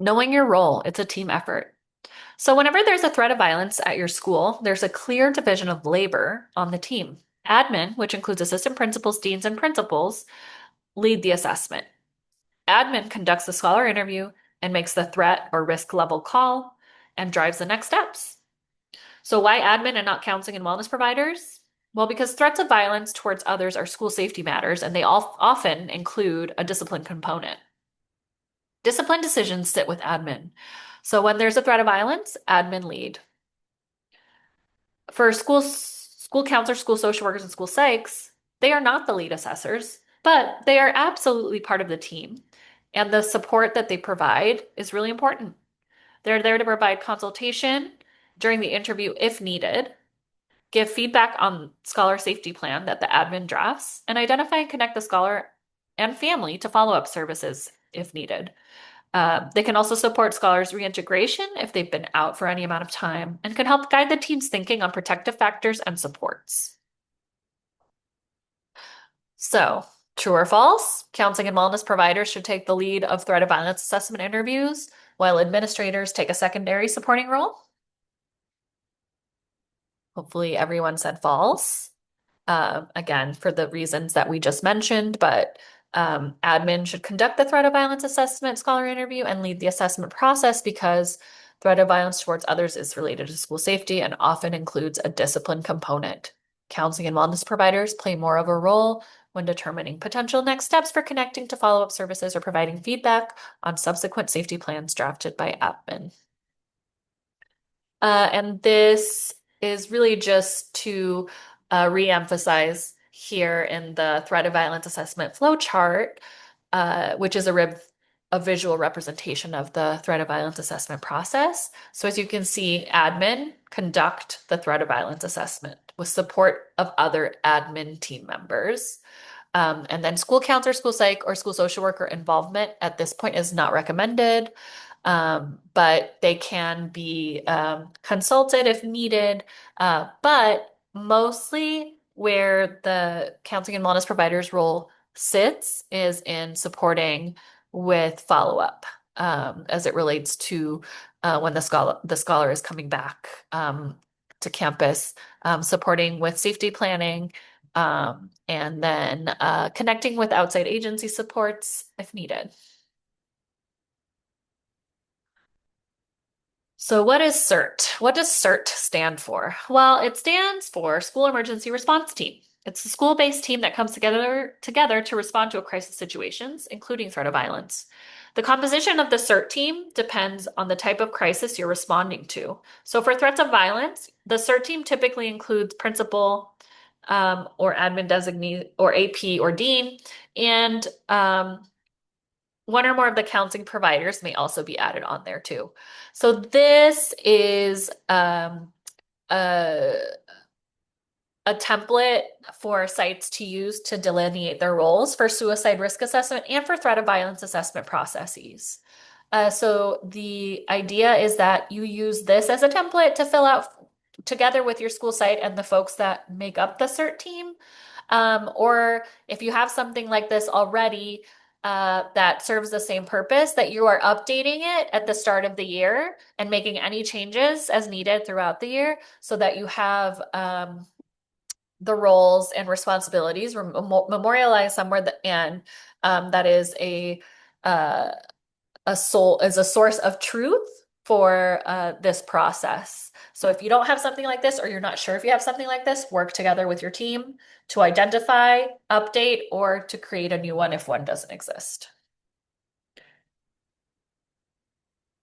Knowing your role, it's a team effort. So whenever there's a threat of violence at your school, there's a clear division of labor on the team. Admin, which includes assistant principals, deans, and principals, lead the assessment. Admin conducts the scholar interview and makes the threat or risk level call and drives the next steps. So why admin and not counseling and wellness providers? Well, because threats of violence towards others are school safety matters, and they all often include a discipline component. Discipline decisions sit with admin. So when there's a threat of violence, admin lead. For school counselors, school social workers, and school psychs, they are not the lead assessors, but they are absolutely part of the team. And the support that they provide is really important. They're there to provide consultation during the interview if needed, give feedback on scholar safety plan that the admin drafts, and identify and connect the scholar and family to follow-up services if needed. They can also support scholars' reintegration if they've been out for any amount of time and can help guide the team's thinking on protective factors and supports. So, true or false? Counseling and wellness providers should take the lead of threat of violence assessment interviews, while administrators take a secondary supporting role. Hopefully, everyone said false. Again, for the reasons that we just mentioned, but admin should conduct the threat of violence assessment scholar interview and lead the assessment process because threat of violence towards others is related to school safety and often includes a discipline component. Counseling and wellness providers play more of a role when determining potential next steps for connecting to follow-up services or providing feedback on subsequent safety plans drafted by admin. And this is really just to re-emphasize here in the threat of violence assessment flowchart, which is a visual representation of the threat of violence assessment process. So as you can see, admin conduct the threat of violence assessment with support of other admin team members. And then school counselor, school psych, or school social worker involvement at this point is not recommended, but they can be consulted if needed. But mostly where the counseling and wellness provider's role sits is in supporting with follow-up as it relates to when the scholar is coming back to campus, supporting with safety planning and then connecting with outside agency supports if needed. So what is CERT? What does CERT stand for? Well, it stands for School Emergency Response Team. It's a school-based team that comes together to respond to a crisis situations, including threat of violence. The composition of the CERT team depends on the type of crisis you're responding to. So for threats of violence, the CERT team typically includes principal, or admin designee or AP or dean, and one or more of the counseling providers may also be added on there too. So this is a, a template for sites to use to delineate their roles for suicide risk assessment and for threat of violence assessment processes. So the idea is that you use this as a template to fill out together with your school site and the folks that make up the CERT team. Or if you have something like this already that serves the same purpose, that you are updating it at the start of the year and making any changes as needed throughout the year so that you have the roles and responsibilities memorialized somewhere and that is uh, a source of truth for this process. So if you don't have something like this, or you're not sure if you have something like this, work together with your team to identify, update, or to create a new one if one doesn't exist.